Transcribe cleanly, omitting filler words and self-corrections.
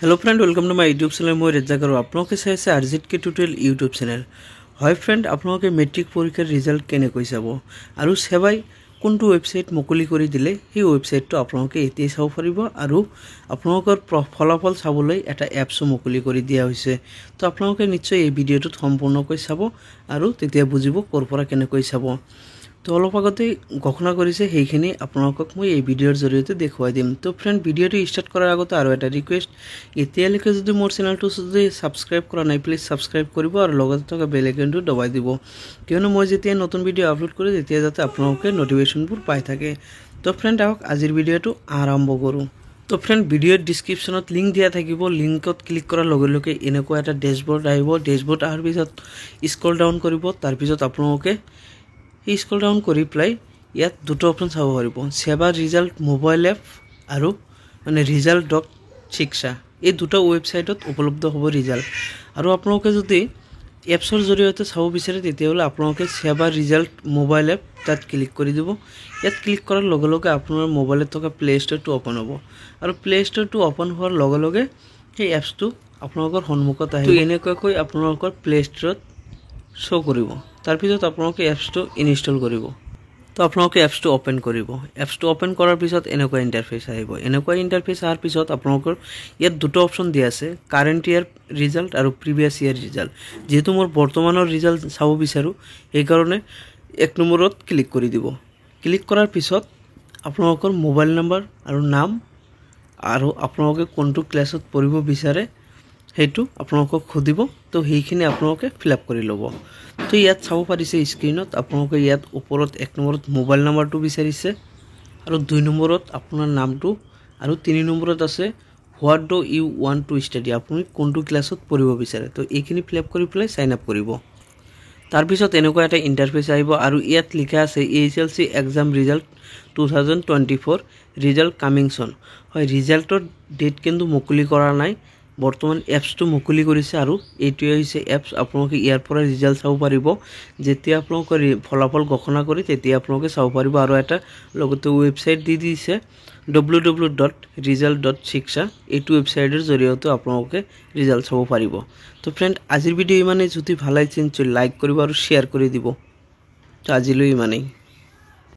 Hello friend, welcome to my YouTube channel. मैं रेजा करो आपलोक चाই RZK টিউটোৰিয়েল यूट्यूब चैनल। হয় ফ্ৰেন্ড, আপোনালোক মেট্ৰিক পৰীক্ষাৰ ৰিজাল্ট কেনেকৈ চাব আৰু সেৱাই কোনটো ৱেবছাইট মুকলি কৰি দিলে সেই ৱেবছাইটটো আপোনালোক এতিয়াই চাব পাৰিব আৰু আপোনালোকৰ ফলাফল চাবলৈ এটা এপছ মুকলি কৰি দিয়া হৈছে। তো আপোনালোকে নিশ্চয় এই ভিডিঅ'টো সম্পূৰ্ণকৈ চাব আৰু তেতিয়া বুজিব ক'ৰ পৰা কেনেকৈ চাব। তো অলপ আগতে ঘোষণা কৰিছে সেইখিনি আপোনালোকক মই এই ভিডিঅ'ৰ জৰিয়তে দেখুৱাই দিম। তো ফ্ৰেন্ড, ভিডিঅ'টো ষ্টাৰ্ট কৰাৰ আগতে আৰু এটা ৰিকুৱেষ্ট, এতিয়ালৈকে যদি মোৰ চেনেলটো যদি সাবস্ক্ৰাইব কৰা নাই প্লিজ সাবস্ক্ৰাইব কৰিব আৰু লগতে থকা বেল আইকনটো দবাই দিব, কিয়নো মই যেতিয়া নতুন ভিডিঅ' আপলোড কৰোঁ তেতিয়া যাতে আপোনালোকে নটিফিকেশ্যনবোৰ পাই থাকে। তো ফ্ৰেন্ড, আহক আজিৰ ভিডিঅ'টো আৰম্ভ কৰোঁ। তো ফ্ৰেন্ড, ভিডিঅ'ৰ ডিছক্ৰিপশ্যনত লিংক দিয়া থাকিব। লিংকত ক্লিক কৰাৰ লগে লগে এনেকুৱা এটা ডেশবৰ্ড আহিব। ডেশবৰ্ড অহাৰ পিছত স্ক্ৰল ডাউন কৰিব। তাৰপিছত আপোনালোকে এই স্ক্ৰল ডাউন কৰি পেলাই ইয়াত দুটো অপশ্যন চাব পাৰিব, সেৱা ৰিজাল্ট মোবাইল এপ আৰু result.shiksha। এই দুটো ৱেবছাইটত উপলব্ধ হ'ব ৰিজাল্ট। আৰু আপোনালোকে যদি এপছৰ জৰিয়তে চাব বিচাৰে তেতিয়াহ'লে আপোনালোকে সেৱা ৰিজাল্ট মোবাইল এপ তাত ক্লিক কৰি দিব। ইয়াত ক্লিক কৰাৰ লগে লগে আপোনাৰ মোবাইলত থকা প্লে ষ্ট'ৰটো অ'পন হ'ব আৰু প্লে ষ্ট'ৰটো অ'পন হোৱাৰ লগে লগে সেই এপছটো আপোনালোকৰ সন্মুখত আহিব। এনেকুৱাকৈ আপোনালোকৰ প্লে ষ্ট'ৰত শ্ব' কৰিব। তাৰপিছত আপোনালোকে এপছটো ইনষ্টল কৰিব। তো আপোনালোকে এপছটো অ'পেন কৰিব। এপছটো অ'পেন কৰাৰ পিছত এনেকুৱা ইণ্টাৰফেচ আহিব। এনেকুৱা ইণ্টাৰফেচ অহাৰ পিছত আপোনালোকৰ ইয়াত দুটো অপশ্যন দিয়া আছে, কাৰেণ্ট ইয়াৰ ৰিজাল্ট আৰু প্ৰিভিয়াছ ইয়াৰ ৰিজাল্ট। যেহেতু মই বৰ্তমানৰ ৰিজাল্ট চাব বিচাৰোঁ সেইকাৰণে 1 নম্বৰত ক্লিক কৰি দিব। ক্লিক কৰাৰ পিছত আপোনালোকৰ মোবাইল নম্বৰ আৰু নাম আৰু আপোনালোকে কোনটো ক্লাছত পঢ়িব বিচাৰে সেইটো আপোনালোকক সুধিব। তো সেইখিনি আপোনালোকে ফিল আপ কৰি ল'ব। তো ইয়াত চাব পাৰিছে স্ক্ৰীনত আপোনালোকে ইয়াত ওপৰত 1 নম্বৰত মোবাইল নাম্বাৰটো বিচাৰিছে আৰু 2 নম্বৰত আপোনাৰ নামটো আৰু 3 নম্বৰত আছে what do you want to study, আপুনি কোনটো ক্লাছত পঢ়িব বিচাৰে। তো এইখিনি ফিল আপ কৰি পেলাই চাইন আপ কৰিব। তাৰপিছত এনেকুৱা এটা ইণ্টাৰফেচ আহিব আৰু ইয়াত লিখা আছে HLC exam result 2024 result coming চন। হয়, ৰিজাল্টৰ ডেট কিন্তু মুকলি কৰা নাই, বৰ্তমান এপছটো মুকলি কৰিছে আৰু এইটোৱে হৈছে এপছ। আপোনালোকে ইয়াৰ পৰা ৰিজাল্ট চাব পাৰিব। যেতিয়া আপোনালোকে ফলাফল ঘোষণা কৰি তেতিয়া আপোনালোকে চাব পাৰিব। আৰু এটা লগতে ৱেবছাইট দি দিছে www.result.shiksha। এইটো ৱেবছাইটৰ জৰিয়তে আপোনালোকে ৰিজাল্ট চাব পাৰিব। তো ফ্ৰেণ্ড, আজিৰ ভিডিঅ' ইমানেই। যদি ভাল লাগিছে নিশ্চয় লাইক কৰিব আৰু শ্বেয়াৰ কৰি দিব। তো আজিলৈ ইমানেই।